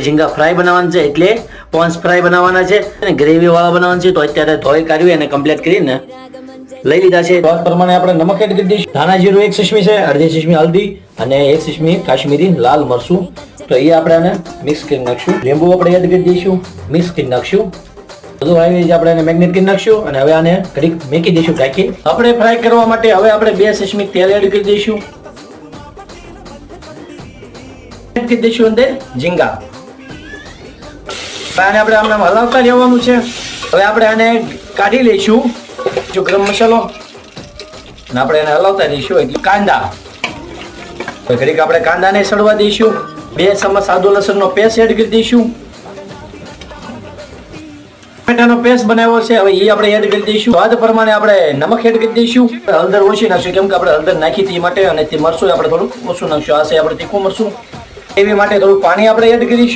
ઝીંગા fry બનાવવાના છે એટલે પોન્સ ફ્રાય બનાવવાના છે અને ગ્રેવી વાળા બનાવવાના છે. તો અત્યારે ધોઈ કાઢવી અને કમ્પ્લીટ કરીને લઈ લીધા છે. તો આ પ્રમાણે આપણે નમક એડ કરી દઈશું. ધાણા જીરું 1 ચમચી છે, અડધી ચમચી હલ્દી અને 1 ચમચી કાશ્મીરી લાલ મરચું. તો એ આપણે આને મિક્સ કરી નાખશું. લીંબુ આપણે એડ કરી દઈશું, મિક્સ કરી નાખશું. બધું આવી આપણે એને મેગ્નેટ કરી નાખશું અને હવે આને ઘડીક મેકી દઈશું ઢાંકી. આપણે ફ્રાય કરવા માટે હવે આપણે 2 ચમચી તેલ એડ કરી દઈશું. એડ કરી દઈશું અંદર ઝીંગા. આને આપણે આમ હલાવતા રહેવાનું છે. હવે આપણે આને કાઢી લઈશું. જો ગરમ મસાલો અને આપણે એને હલાવતા રહીશું. એટલે કાંદા, તો ઘડીક આપણે કાંદાને સડવા દઈશું. 2 ચમચ આદુ લસણનો પેસ્ટ એડ કરી દઈશું. ટમેટાનો પેસ્ટ બનાવ્યો છે, હવે એ આપણે એડ કરી દઈશું. સ્વાદ પ્રમાણે આપણે નમક એડ કરી દઈશું. હળદર ઓછી નાખશું કેમ કે આપણે હળદર નાખી તે માટે, અને તે મરચું આપણે થોડું ઓછું નાખશું. આ છે આપણે તીખું મરચું. એવી માટે થોડું પાણી આપણે એડ કરીશું.